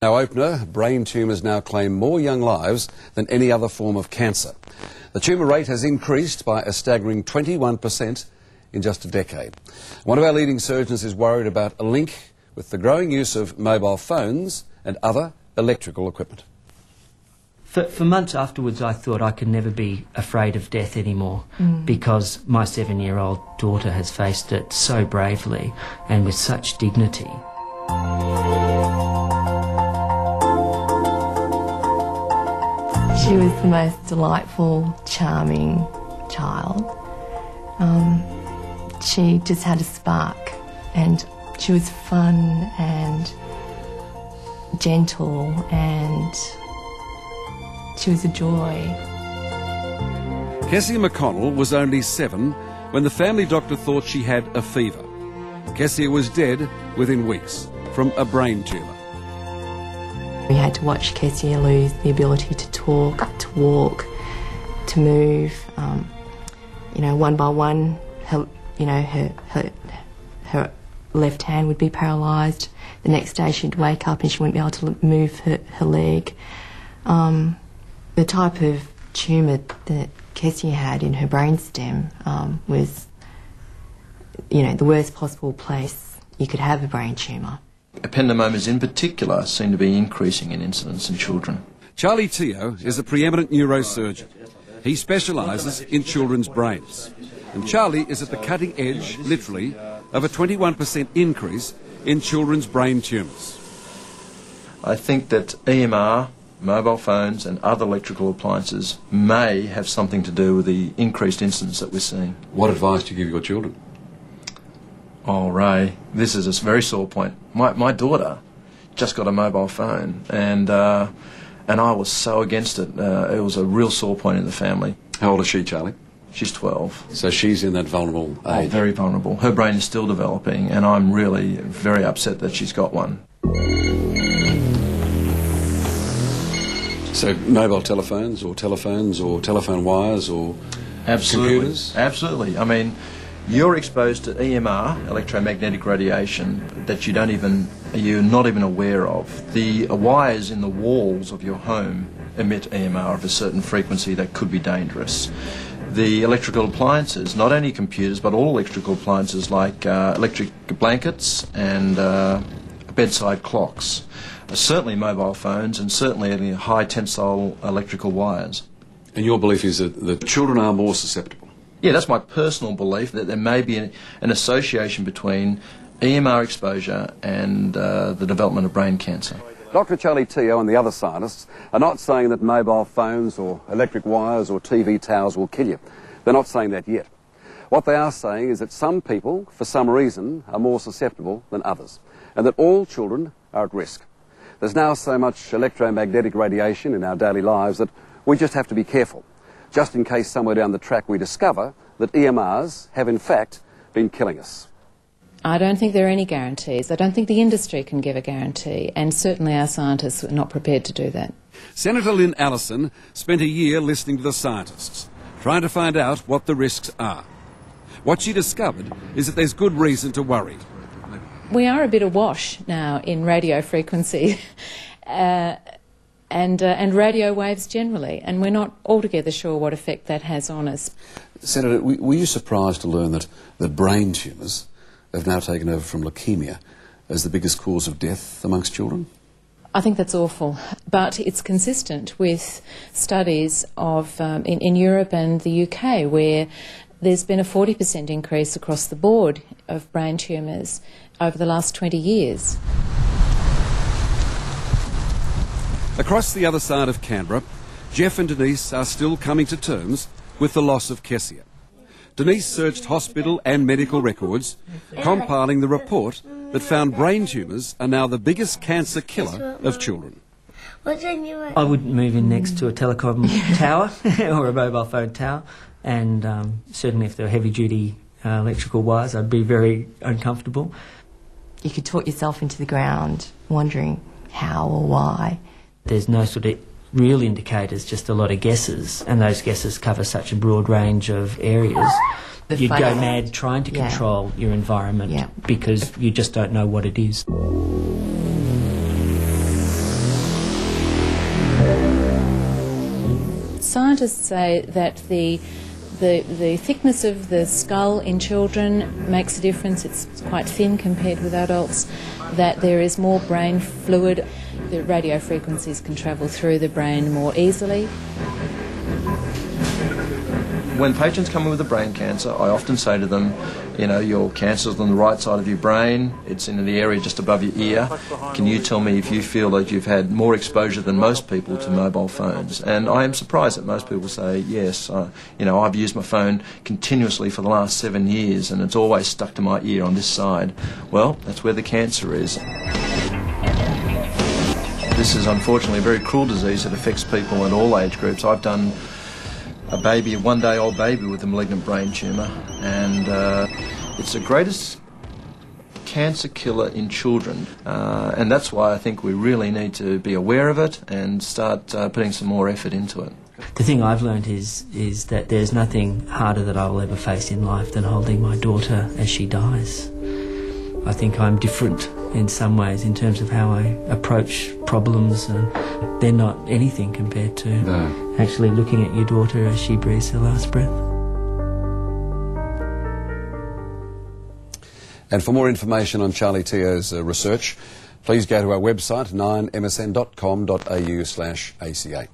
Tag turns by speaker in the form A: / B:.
A: Now opener, brain tumours now claim more young lives than any other form of cancer. The tumour rate has increased by a staggering 21% in just a decade. One of our leading surgeons is worried about a link with the growing use of mobile phones and other electrical equipment.
B: For months afterwards, I thought I could never be afraid of death anymore because my 7-year-old daughter has faced it so bravely and with such dignity.
C: She was the most delightful, charming child. She just had a spark, and she was fun and gentle, and she was a joy.
A: Kessia McConnell was only 7 when the family doctor thought she had a fever. Kessia was dead within weeks from a brain tumour.
C: We had to watch Kessia lose the ability to talk, to walk, to move. One by one, her left hand would be paralysed. The next day she'd wake up and she wouldn't be able to move her leg. The type of tumour that Kessia had in her brainstem was, the worst possible place you could have a brain tumour.
D: Ependymomas in particular seem to be increasing in incidence in children.
A: Charlie Teo is a preeminent neurosurgeon. He specialises in children's brains. And Charlie is at the cutting edge, literally, of a 21% increase in children's brain tumours.
D: I think that EMR, mobile phones and other electrical appliances may have something to do with the increased incidence that we're seeing.
A: What advice do you give your children?
D: Oh, Ray, this is a very sore point. My daughter just got a mobile phone, and I was so against it. It was a real sore point in the family.
A: How old is she, Charlie?
D: She's 12.
A: So she's in that vulnerable age?
D: Oh, very vulnerable. Her brain is still developing, and I'm really very upset that she's got one.
A: So mobile telephones or telephone wires or computers?
D: Absolutely. I mean, you're exposed to EMR, electromagnetic radiation, that you're not even aware of. The wires in the walls of your home emit EMR of a certain frequency that could be dangerous. The electrical appliances, not only computers, but all electrical appliances like electric blankets and bedside clocks, certainly mobile phones and certainly high tensile electrical wires.
A: And your belief is that the children are more susceptible?
D: Yeah, that's my personal belief, that there may be an association between EMR exposure and the development of brain cancer.
A: Dr. Charlie Teo and the other scientists are not saying that mobile phones or electric wires or TV towers will kill you. They're not saying that yet. What they are saying is that some people, for some reason, are more susceptible than others, and that all children are at risk. There's now so much electromagnetic radiation in our daily lives that we just have to be careful, just in case somewhere down the track we discover that EMRs have in fact been killing us.
E: I don't think there are any guarantees. I don't think the industry can give a guarantee, and certainly our scientists are not prepared to do that.
A: Senator Lynn Allison spent a year listening to the scientists, trying to find out what the risks are. What she discovered is that there's good reason to worry.
E: We are a bit awash now in radio frequency and radio waves generally, and we're not altogether sure what effect that has on us.
A: Senator, were you surprised to learn that brain tumours have now taken over from leukaemia as the biggest cause of death amongst children?
E: I think that's awful, but it's consistent with studies of in Europe and the UK, where there's been a 40% increase across the board of brain tumours over the last 20 years.
A: Across the other side of Canberra, Jeff and Denise are still coming to terms with the loss of Kessia. Denise searched hospital and medical records, compiling the report that found brain tumours are now the biggest cancer killer of children.
B: I wouldn't move in next to a telecom tower or a mobile phone tower, and certainly if there were heavy-duty electrical wires, I'd be very uncomfortable.
C: You could talk yourself into the ground, wondering how or why.
B: There's no sort of real indicators, just a lot of guesses, and those guesses cover such a broad range of areas. You'd go mad trying to control your environment because you just don't know what it is.
E: scientists say that the thickness of the skull in children makes a difference. It's quite thin compared with adults, that there is more brain fluid. The radio frequencies can travel through the brain more easily.
D: When patients come in with a brain cancer, I often say to them, you know, your cancer's on the right side of your brain, it's in the area just above your ear. Can you tell me if you feel that you've had more exposure than most people to mobile phones? And I am surprised that most people say, yes, you know, I've used my phone continuously for the last 7 years and it's always stuck to my ear on this side. Well, that's where the cancer is. This is unfortunately a very cruel disease that affects people at all age groups. I've done a one-day-old baby with a malignant brain tumour, and it's the greatest cancer killer in children, and that's why I think we really need to be aware of it and start putting some more effort into it.
B: The thing I've learned is that there's nothing harder that I will ever face in life than holding my daughter as she dies. I think I'm different in some ways in terms of how I approach problems, and they're not anything compared to actually looking at your daughter as she breathes her last breath.
A: And for more information on Charlie Teo's research, please go to our website 9msn.com.au/ACA.